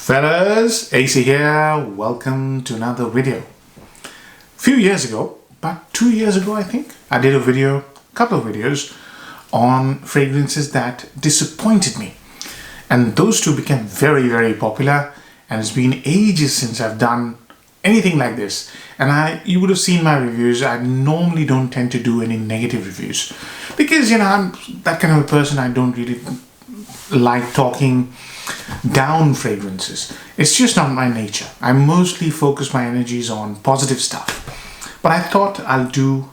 Fellas, AC here. Welcome to another video. A few years ago, about 2 years ago I think, I did a couple of videos on fragrances that disappointed me. And those two became very, very popular, and it's been ages since I've done anything like this. And you would have seen my reviews. I normally don't tend to do any negative reviews because, I'm that kind of a person. I don't really like talking down fragrances. It's just not my nature. I mostly focus my energies on positive stuff. But I thought I'll do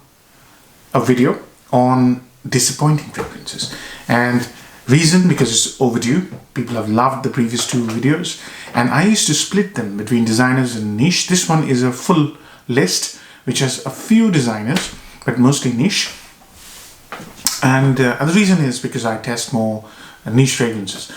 a video on disappointing fragrances. And reason, because it's overdue. People have loved the previous two videos, and I used to split them between designers and niche. This one is a full list which has a few designers but mostly niche. And the reason is because I test more niche fragrances.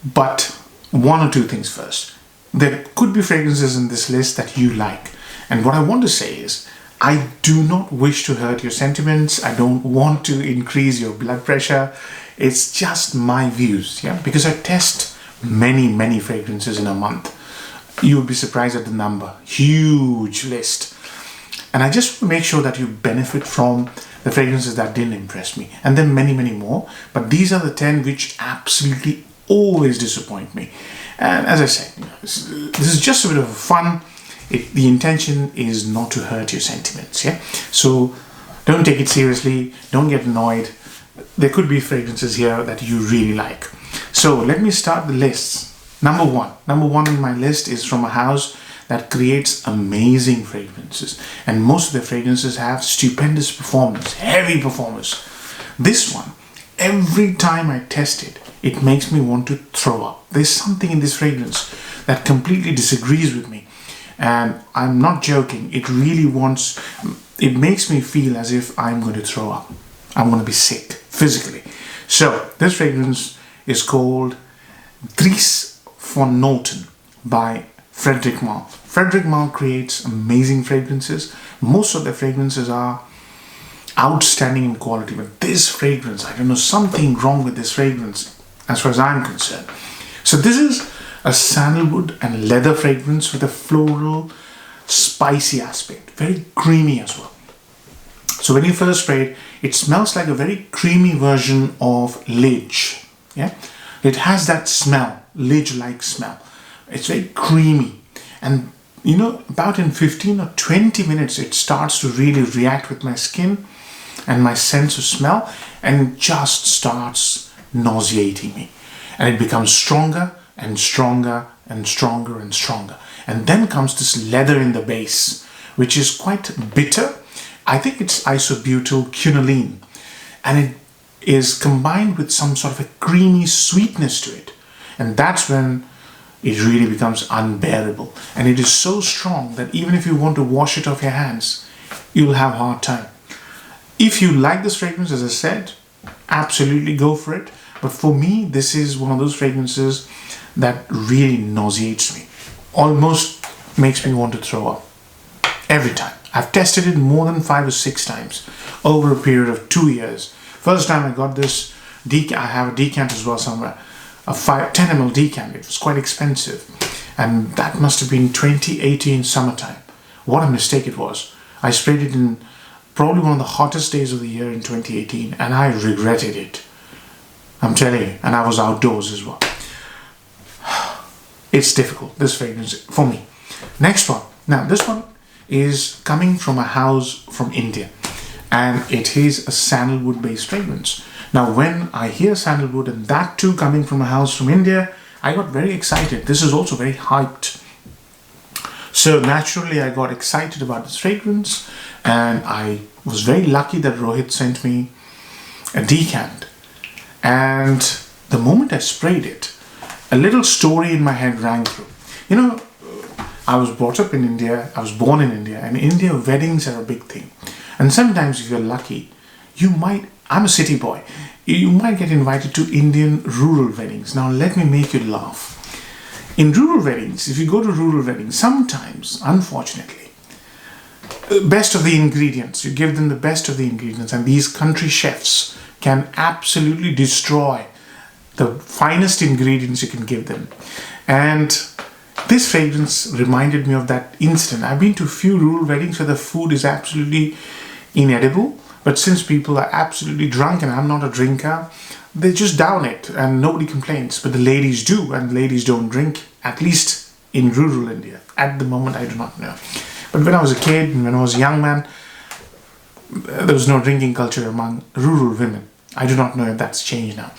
But one or two things first. There could be fragrances in this list that you like. And what I want to say is, I do not wish to hurt your sentiments. I don't want to increase your blood pressure. It's just my views, because I test many fragrances in a month. You would be surprised at the number. Huge list. And I just want to make sure that you benefit from the fragrances that didn't impress me. And then many more. But these are the 10 which absolutely always disappoint me. And as I said, this is just a bit of fun. The intention is not to hurt your sentiments. So don't take it seriously. Don't get annoyed. There could be fragrances here that you really like. So let me start the lists. Number one on my list is from a house that creates amazing fragrances, and most of their fragrances have stupendous performance, heavy performance. This one, every time I test it, it makes me want to throw up. There's something in this fragrance that completely disagrees with me, and I'm not joking. It makes me feel as if I'm going to throw up. I'm going to be sick physically. So this fragrance is called Greese for Noten by Frederic. Frederic creates amazing fragrances. Most of the fragrances are outstanding in quality, but this fragrance, I don't know, something wrong with this fragrance as far as I'm concerned. So this is a sandalwood and leather fragrance with a floral, spicy aspect, very creamy as well. So when you first spray it, it smells like a very creamy version of lidge. It has that smell, lidge-like smell. It's very creamy, and about in 15 or 20 minutes it starts to really react with my skin and my sense of smell, and just starts nauseating me, and it becomes stronger and stronger and stronger and stronger. And then comes this leather in the base, which is quite bitter. I think it's isobutyl quinoline, and it is combined with some sort of a creamy sweetness to it, and that's when it really becomes unbearable. And it is so strong that even if you want to wash it off your hands, you'll have a hard time. If you like this fragrance, as I said, absolutely go for it. But for me, this is one of those fragrances that really nauseates me. Almost makes me want to throw up. Every time. I've tested it more than 5 or 6 times over a period of 2 years. First time I got this, I have a decant as well somewhere. A 10 ml decant. It was quite expensive. And that must have been 2018 summertime. What a mistake it was. I sprayed it in probably one of the hottest days of the year in 2018, and I regretted it. I'm telling you. And I was outdoors as well. It's difficult, this fragrance, for me. Next one. Now, this one is coming from a house from India, and it is a sandalwood based fragrance. Now when I hear sandalwood, and that too coming from a house from India, I got very excited. This is also very hyped. So naturally I got excited about this fragrance, and I was very lucky that Rohit sent me a decant. And the moment I sprayed it, a little story in my head rang through. I was brought up in India, I was born in India, and in India weddings are a big thing. And sometimes if you're lucky, I'm a city boy, you might get invited to Indian rural weddings. Now let me make you laugh. In rural weddings, if you go to rural weddings, sometimes, unfortunately, best of the ingredients, you give them the best of the ingredients, and these country chefs can absolutely destroy the finest ingredients you can give them. And this fragrance reminded me of that incident. I've been to a few rural weddings where the food is absolutely inedible, but since people are absolutely drunk and I'm not a drinker, they just down it and nobody complains. But the ladies do, and ladies don't drink, at least in rural India. At the moment, I do not know. But when I was a kid and when I was a young man, there was no drinking culture among rural women. I do not know if that's changed now.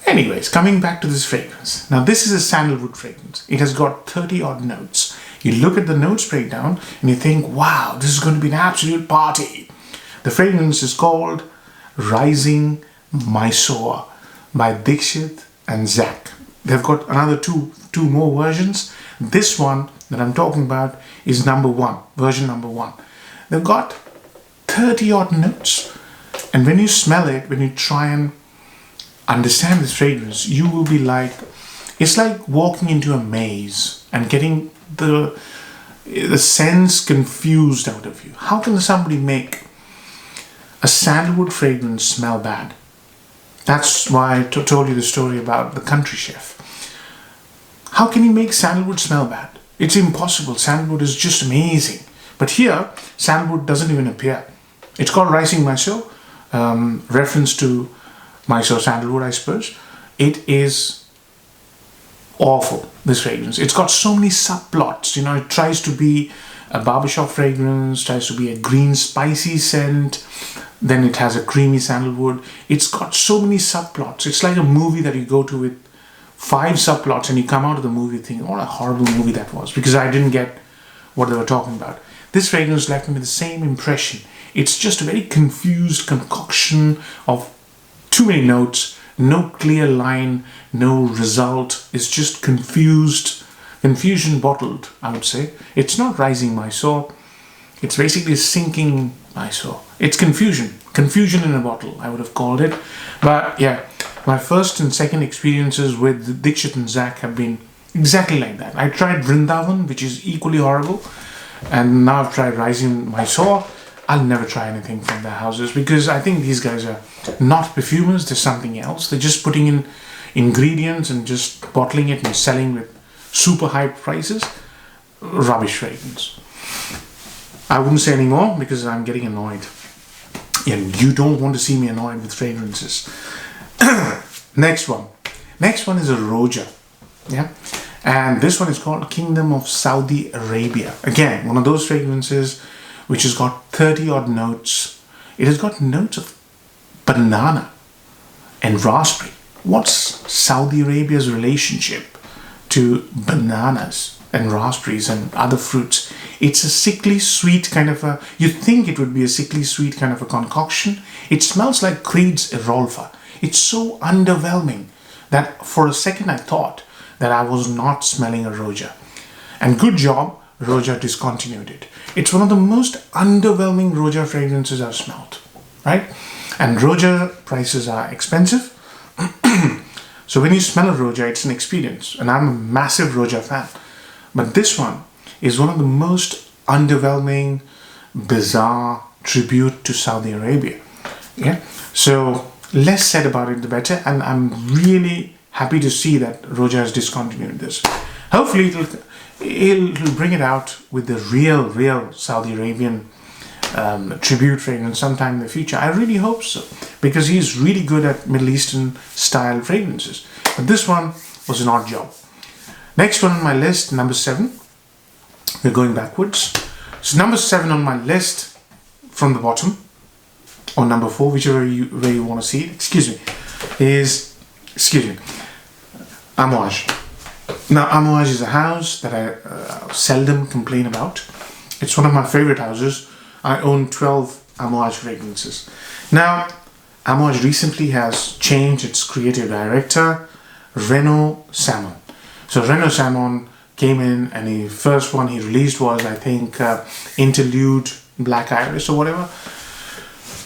Anyways, coming back to this fragrance. Now, this is a sandalwood fragrance. It has got 30 odd notes. You look at the notes breakdown and you think, wow, this is going to be an absolute party. The fragrance is called Rising Mysore by Dixit and Zach. They've got another two more versions. This one that I'm talking about is number 1, version number 1. They've got 30 odd notes. And when you smell it, when you try and understand this fragrance, you will be like, it's like walking into a maze and getting the sense confused out of you. How can somebody make a sandalwood fragrance smell bad? That's why I told you the story about the country chef. How can you make sandalwood smell bad? It's impossible. Sandalwood is just amazing. But here, sandalwood doesn't even appear. It's called Rising Mysore, reference to Mysore sandalwood, I suppose. It is awful, this fragrance. It's got so many subplots. You know, it tries to be a barbershop fragrance, tries to be a green spicy scent, then it has a creamy sandalwood. It's got so many subplots. It's like a movie that you go to with 5 subplots and you come out of the movie thinking, what a horrible movie that was, because I didn't get what they were talking about. This fragrance left me with the same impression. It's just a very confused concoction of too many notes, no clear line, no result. It's just confusion bottled, I would say. It's not Rising Mysore. It's basically sinking Mysore. It's confusion in a bottle, I would have called it. But yeah, my first and second experiences with Dixit and Zach have been exactly like that. I tried Vrindavan, which is equally horrible, and now I've tried Rising Mysore. I'll never try anything from their houses because I think these guys are not perfumers, they're something else. They're just putting in ingredients and just bottling it and selling with super high prices. Rubbish fragrance. I wouldn't say any more because I'm getting annoyed. And you don't want to see me annoyed with fragrances. Next one is a Roja. Yeah. And this one is called Kingdom of Saudi Arabia. Again, one of those fragrances which has got 30 odd notes. It has got notes of banana and raspberry. What's Saudi Arabia's relationship to bananas and raspberries and other fruits? It's a sickly sweet kind of a, you think it would be a sickly sweet kind of a concoction. It smells like Creed's Erolfa. It's so underwhelming that for a second I thought that I was not smelling a Roja. And good job, Roja discontinued it. It's one of the most underwhelming Roja fragrances I've smelled, right? And Roja prices are expensive. So when you smell a Roja, it's an experience. And I'm a massive Roja fan. But this one is one of the most underwhelming, bizarre tribute to Saudi Arabia. Yeah. So less said about it, the better. And I'm really happy to see that Roja has discontinued this. Hopefully it'll bring it out with the real Saudi Arabian tribute fragrance sometime in the future. I really hope so, because he's really good at Middle Eastern style fragrances. But this one was an odd job. Next one on my list, number 7. We're going backwards. So number 7 on my list from the bottom, or number 4, whichever way you want to see it, is Amouage. Now, Amouage is a house that I seldom complain about. It's one of my favorite houses. I own 12 Amouage fragrances. Now, Amouage recently has changed its creative director, Renaud Salmon. So Renaud Salmon came in, and the first one he released was, I think, Interlude Black Iris or whatever.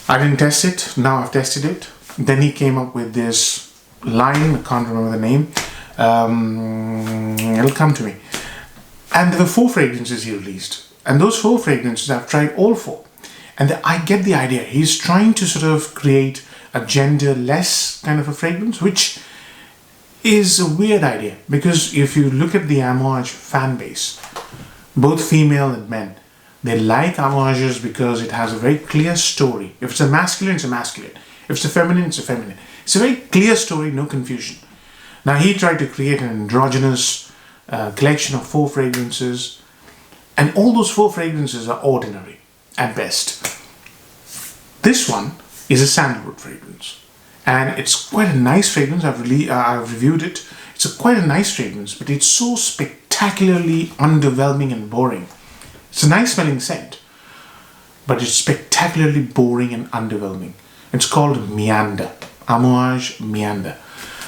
I didn't test it. Now I've tested it. Then he came up with this line. I can't remember the name. It'll come to me. And there were 4 fragrances he released. And those 4 fragrances, I've tried all 4. And I get the idea. He's trying to sort of create a gender-less kind of a fragrance, which is a weird idea, because if you look at the Amouage fan base, both female and men, they like Amouages because it has a very clear story. If it's a masculine, it's a masculine. If it's a feminine, it's a feminine. It's a very clear story, no confusion. Now he tried to create an androgynous collection of 4 fragrances, and all those 4 fragrances are ordinary at best. This one is a sandalwood fragrance, and it's quite a nice fragrance. I've reviewed it. It's quite a nice fragrance, but it's so spectacularly underwhelming and boring. It's a nice smelling scent, but it's spectacularly boring and underwhelming. It's called Meander, Amouage Meander.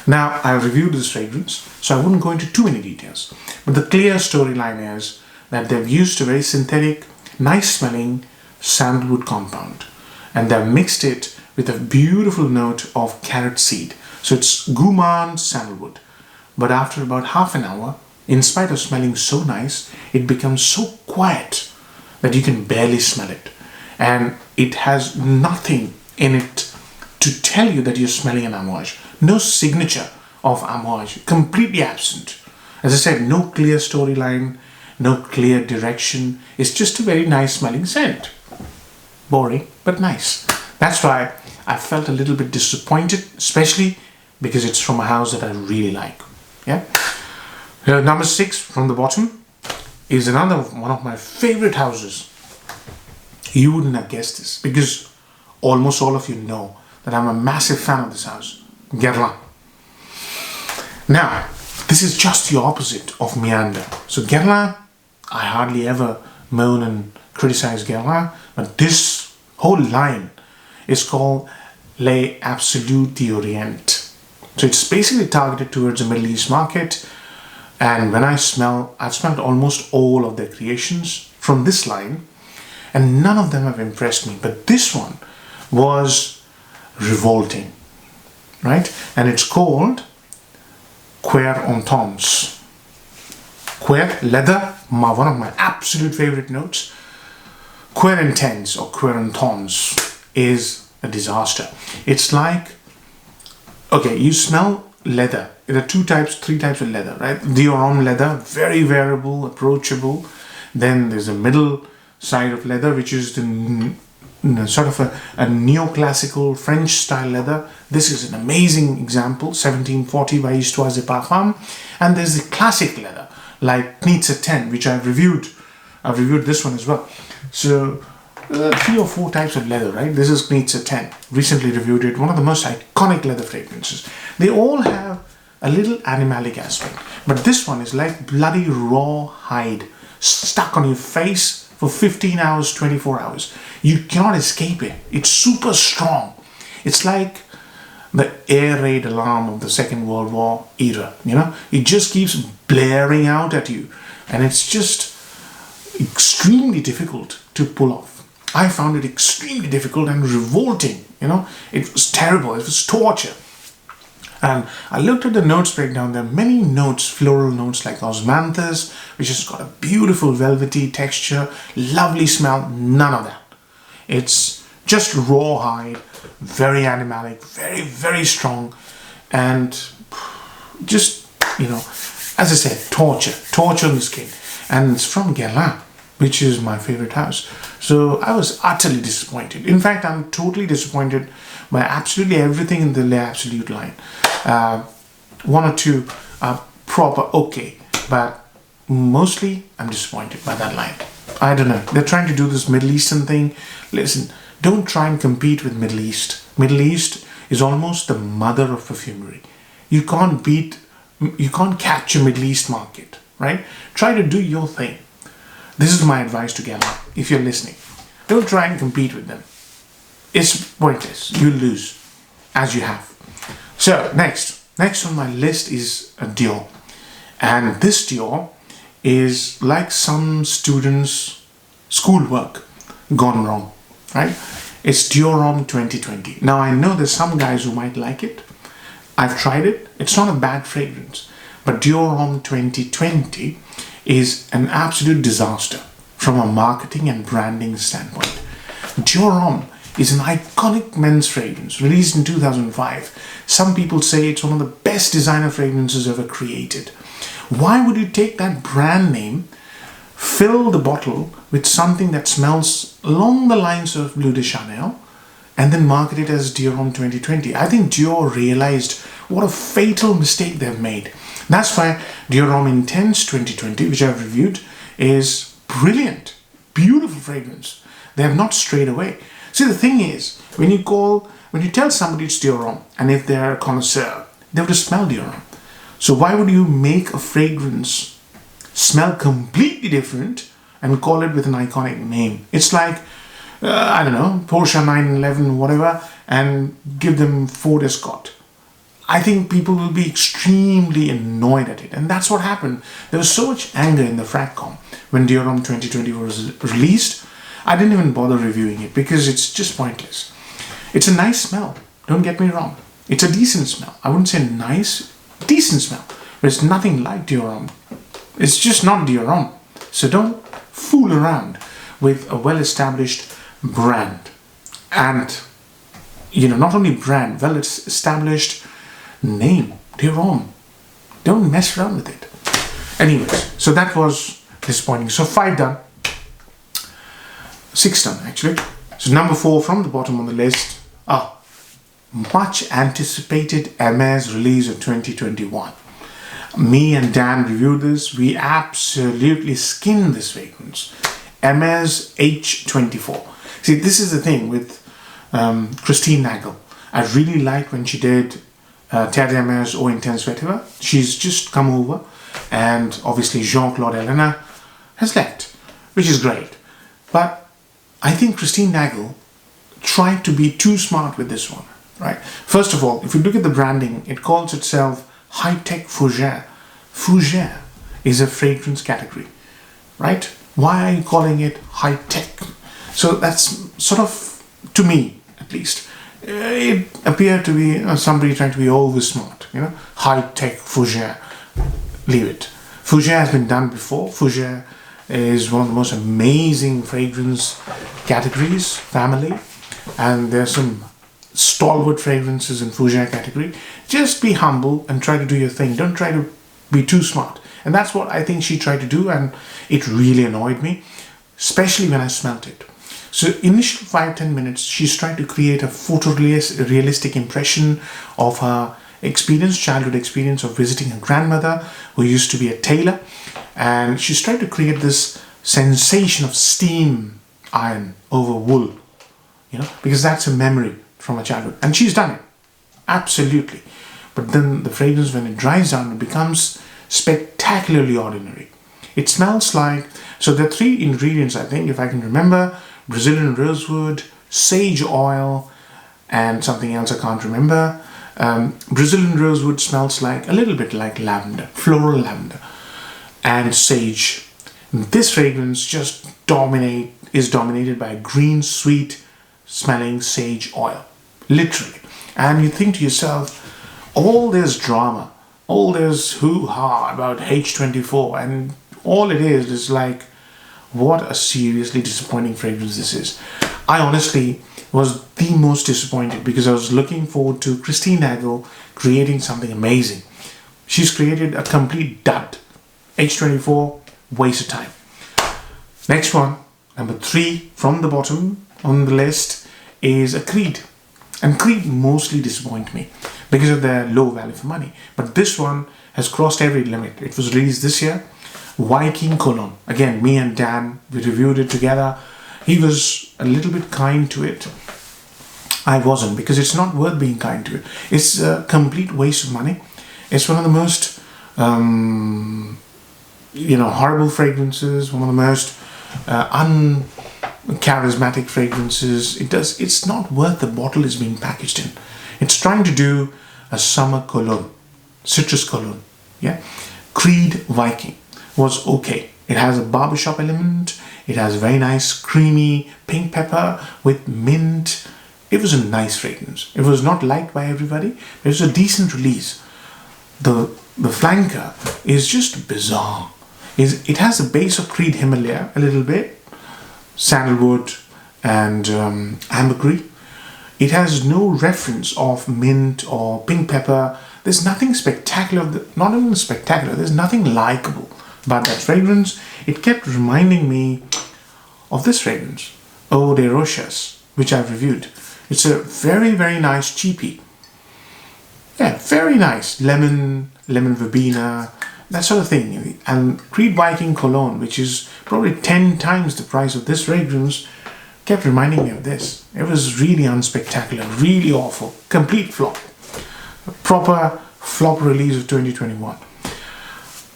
Now, I reviewed this fragrance, so I wouldn't go into too many details. But the clear storyline is that they've used a very synthetic, nice smelling sandalwood compound, and they've mixed it with a beautiful note of carrot seed. So it's gourmand sandalwood. But after about half an hour, in spite of smelling so nice, it becomes so quiet that you can barely smell it. And it has nothing in it to tell you that you're smelling an Amouage. No signature of Amouage, completely absent. As I said, no clear storyline, no clear direction. It's just a very nice smelling scent. Boring, but nice. That's why I felt a little bit disappointed, especially because it's from a house that I really like. Yeah. Number 6 from the bottom is another one of my favorite houses. You wouldn't have guessed this, because almost all of you know that I'm a massive fan of this house, Guerlain. Now, this is just the opposite of Meander. So Guerlain, I hardly ever moan and criticize Guerlain, but this whole line is called Les Absolus d'Orient. So it's basically targeted towards the Middle East market. And when I've smelled almost all of their creations from this line, and none of them have impressed me. But this one was revolting, right? And it's called Cuir en Tons. Cuir, leather, one of my absolute favorite notes. Cuir intense or Cuir en Tons is a disaster. It's like, okay, you smell leather. There are 3 types of leather, right? Dior Homme leather, very wearable, approachable. Then there's a middle side of leather, which is the sort of a neoclassical French style leather. This is an amazing example, 1740 by Histoire des Parfums. And there's the classic leather, like Dixit 10, which I've reviewed. I've reviewed this one as well. So 3 or 4 types of leather, right? This is Dixit 10. Recently reviewed it. One of the most iconic leather fragrances. They all have a little animalic aspect, but this one is like bloody raw hide stuck on your face for 15 hours, 24 hours. You cannot escape it. It's super strong. It's like the air raid alarm of the Second World War era, you know? It just keeps blaring out at you, and it's just extremely difficult to pull off. I found it extremely difficult and revolting, you know? It was terrible. It was torture. And I looked at the notes breakdown. There are many notes, floral notes like osmanthus, which has got a beautiful velvety texture, lovely smell. None of that. It's just raw hide, very animalic, very, very strong, and just, you know, as I said, torture on the skin. And it's from Guerlain, which is my favorite house. So I was utterly disappointed. In fact, I'm totally disappointed by absolutely everything in the Les Absolute line. 1 or 2 are proper okay, but mostly I'm disappointed by that line. I don't know. They're trying to do this Middle Eastern thing. Listen, don't try and compete with Middle East. Middle East is almost the mother of perfumery. You can't capture Middle East market, right? Try to do your thing. This is my advice to Guerlain, if you're listening. Don't try and compete with them. It's pointless. You'll lose, as you have. So, next on my list is a Dior. And this Dior is like some students' schoolwork gone wrong, right? It's Dior Homme 2020. Now, I know there's some guys who might like it. I've tried it. It's not a bad fragrance. But Dior Homme 2020 is an absolute disaster from a marketing and branding standpoint. Dior Homme is an iconic men's fragrance released in 2005. Some people say it's one of the best designer fragrances ever created. Why would you take that brand name, fill the bottle with something that smells along the lines of Bleu de Chanel, and then market it as Dior Homme 2020? I think Dior realized what a fatal mistake they've made. That's why Dior Homme Intense 2020, which I've reviewed, is brilliant, beautiful fragrance. They have not strayed away. See, the thing is, when you tell somebody it's Dior Homme, and if they're a connoisseur, they have to smell Dior Homme. So why would you make a fragrance smell completely different and call it with an iconic name? It's like, I don't know, Porsche 911, whatever, and give them Ford Escort. I think people will be extremely annoyed at it. And that's what happened. There was so much anger in the Fratcom when Dior Homme 2020 was released. I didn't even bother reviewing it because it's just pointless. It's a nice smell. Don't get me wrong. It's a decent smell. I wouldn't say nice, decent smell. But it's nothing like Dior Homme. It's just not Dior Homme. So don't fool around with a well-established brand. And, not only brand, well-established name, Dior Homme. Don't mess around with it. Anyways, so that was disappointing. So 5 done. 6 done, actually. So number 4 from the bottom on the list. Much anticipated Hermes release of 2021. Me and Dan reviewed this. We absolutely skinned this fragrance. Hermes H24. See, this is the thing with Christine Nagel. I really liked when she did Terre d'Hermes Eau Intense Vetiver. She's just come over, and obviously Jean-Claude Elena has left, which is great. But I think Christine Nagel tried to be too smart with this one, right? First of all, if you look at the branding, it calls itself high-tech fougère. Fougère is a fragrance category, right? Why are you calling it high-tech? So that's sort of, to me at least, it appeared to be somebody trying to be over smart, high-tech fougère. Leave it. Fougère has been done before. Fougère is one of the most amazing fragrance categories, family, and there's some stalwart fragrances in fougère category. Just be humble and try to do your thing. Don't try to be too smart. And that's what I think she tried to do, and it really annoyed me, especially when I smelt it. So initial 5-10 minutes, she's trying to create a photorealistic impression of her childhood experience of visiting her grandmother, who used to be a tailor. And she's trying to create this sensation of steam iron over wool, because that's a memory from her childhood. And she's done it, absolutely. But then the fragrance, when it dries down, it becomes spectacularly ordinary. It smells like, so there are 3 ingredients, I think, if I can remember: Brazilian rosewood, sage oil, and something else I can't remember. Brazilian rosewood smells like a little bit like lavender, floral lavender, and sage. This fragrance just is dominated by green, sweet smelling sage oil, literally. And you think to yourself, all this drama, all this hoo-ha about H24, and all it is like, what a seriously disappointing fragrance this is. I honestly was the most disappointed because I was looking forward to Christine Nagel creating something amazing. She's created a complete dud. H24, waste of time. Next one, number 3 from the bottom on the list, is a Creed. And Creed mostly disappoint me because of their low value for money. But this one has crossed every limit. It was released this year. Viking Cologne. Again, me and Dan, we reviewed it together. He was a little bit kind to it. I wasn't, because it's not worth being kind to it. It's a complete waste of money. It's one of the most, horrible fragrances, one of the most uncharismatic fragrances. It's not worth the bottle it's being packaged in. It's trying to do a summer cologne, citrus cologne. Yeah, Creed Viking was okay. It has a barbershop element. It has a very nice creamy pink pepper with mint. It was a nice fragrance. It was not liked by everybody, but it was a decent release. The flanker is just bizarre. It has the base of Creed Himalaya a little bit, sandalwood, and ambergris. It has no reference of mint or pink pepper. There's nothing spectacular, not even spectacular, there's nothing likable about that fragrance. It kept reminding me of this fragrance, Eau de Rochas, which I've reviewed. It's a very, very nice cheapie. Yeah, very nice. Lemon verbena, that sort of thing. And Creed Viking Cologne, which is probably 10 times the price of this fragrance, kept reminding me of this. It was really unspectacular, really awful, complete flop. A proper flop release of 2021.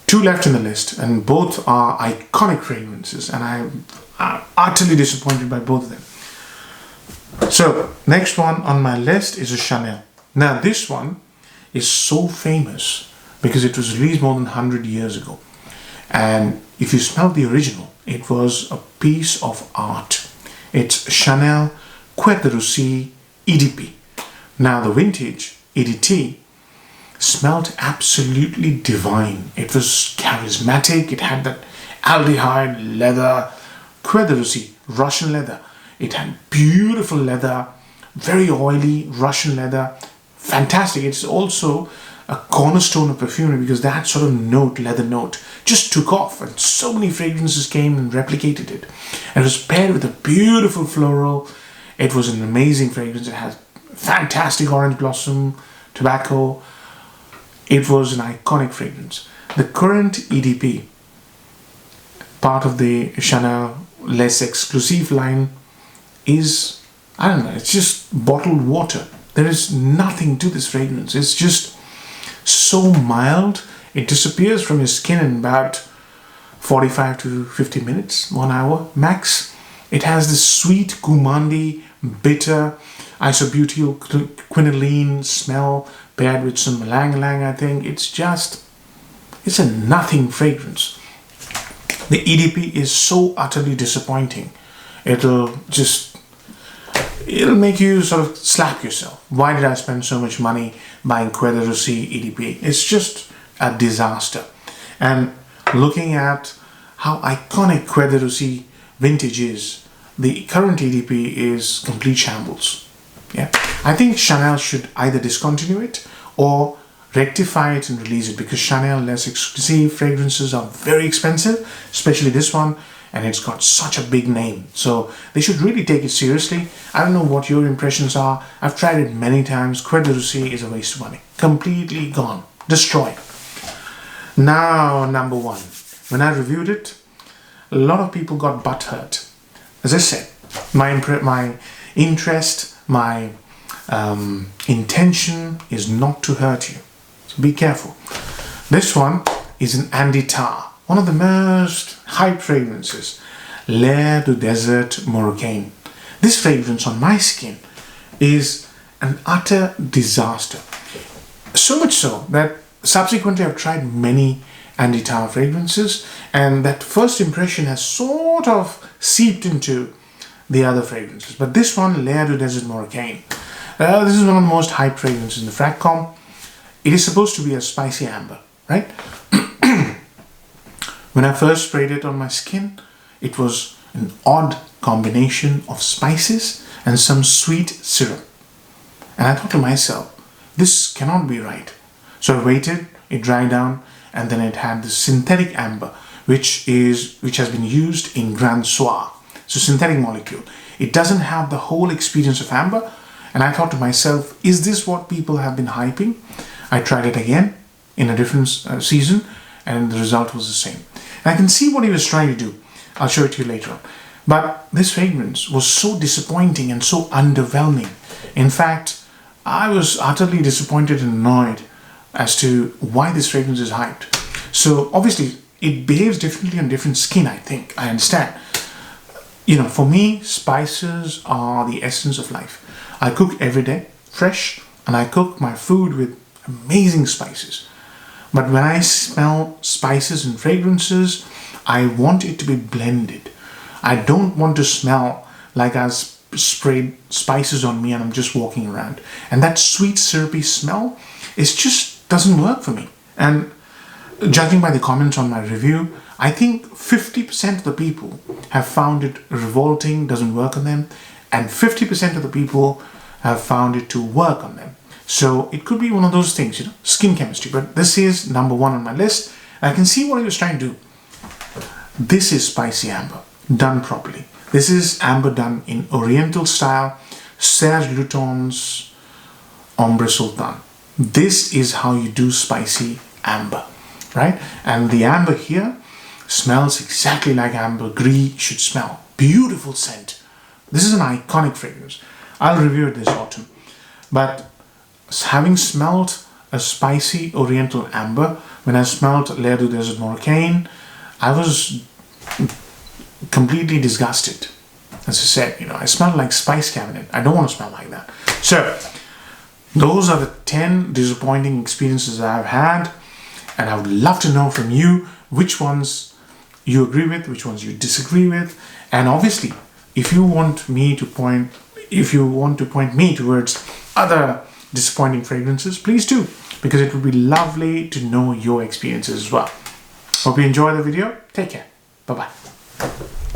2 left in the list, and both are iconic fragrances, and I'm utterly disappointed by both of them. So, next one on my list is a Chanel. Now, this one is so famous because it was released more than 100 years ago. And if you smell the original, it was a piece of art. It's Chanel Cuir de Russie EDP. Now, the vintage EDT smelled absolutely divine. It was charismatic. It had that aldehyde leather, Cuir de Russie, Russian leather. It had beautiful leather, very oily Russian leather. Fantastic. It's also a cornerstone of perfumery because that sort of note, leather note, just took off, and so many fragrances came and replicated it. And it was paired with a beautiful floral. It was an amazing fragrance. It has fantastic orange blossom, tobacco. It was an iconic fragrance. The current EDP, part of the Chanel less exclusive line, is, I don't know, it's just bottled water. There is nothing to this fragrance. It's just so mild. It disappears from your skin in about 45 to 50 minutes, 1 hour max. It has this sweet, gourmandy, bitter, isobutyl quinoline smell paired with some ylang-ylang, I think. It's a nothing fragrance. The EDP is so utterly disappointing. It'll make you sort of slap yourself. Why did I spend so much money buying Cuir de Russie EDP? It's just a disaster. And looking at how iconic Cuir de Russie vintage is, the current EDP is complete shambles. Yeah, I think Chanel should either discontinue it or rectify it and release it, because Chanel less exclusive fragrances are very expensive, especially this one, and it's got such a big name. So they should really take it seriously. I don't know what your impressions are. I've tried it many times. Cuir de Russie is a waste of money. Completely gone. Destroyed. Now, number 1. When I reviewed it, a lot of people got butthurt. As I said, my interest, my intention is not to hurt you. So be careful. This one is an Andy Tar. One of the most hyped fragrances, Lair du Desert Marocain. This fragrance on my skin is an utter disaster. So much so that subsequently I've tried many Andy Tar fragrances, and that first impression has sort of seeped into the other fragrances. But this one, Lair du Desert Marocain, this is one of the most hyped fragrances in the Fragcom. It is supposed to be a spicy amber, right? When I first sprayed it on my skin, it was an odd combination of spices and some sweet syrup. And I thought to myself, this cannot be right. So I waited, it dried down, and then it had this synthetic amber, which has been used in Grand Soir. So synthetic molecule. It doesn't have the whole experience of amber. And I thought to myself, is this what people have been hyping? I tried it again in a different season, and the result was the same. And I can see what he was trying to do. I'll show it to you later on. But this fragrance was so disappointing and so underwhelming. In fact, I was utterly disappointed and annoyed as to why this fragrance is hyped. So obviously, it behaves differently on different skin, I think. I understand. You know, for me, spices are the essence of life. I cook every day, fresh, and I cook my food with amazing spices. But when I smell spices and fragrances, I want it to be blended. I don't want to smell like I've sprayed spices on me and I'm just walking around. And that sweet syrupy smell, it just doesn't work for me. And judging by the comments on my review, I think 50% of the people have found it revolting, doesn't work on them, and 50% of the people have found it to work on them. So it could be one of those things, skin chemistry. But this is number one on my list. I can see what he was trying to do. This is spicy amber done properly. This is amber done in Oriental style, Serge Luton's Ombre Sultan. This is how you do spicy amber, right? And the amber here smells exactly like amber Greese should smell. Beautiful scent. This is an iconic fragrance. I'll review it this autumn. But having smelled a spicy Oriental amber, when I smelled Lair du Desert Marocain, I was completely disgusted. As I said, I smell like spice cabinet. I don't want to smell like that. So those are the 10 disappointing experiences I've had, and I would love to know from you which ones you agree with, which ones you disagree with. And obviously, if you want to point me towards other disappointing fragrances, please do, because it would be lovely to know your experiences as well. Hope you enjoy the video. Take care. Bye-bye.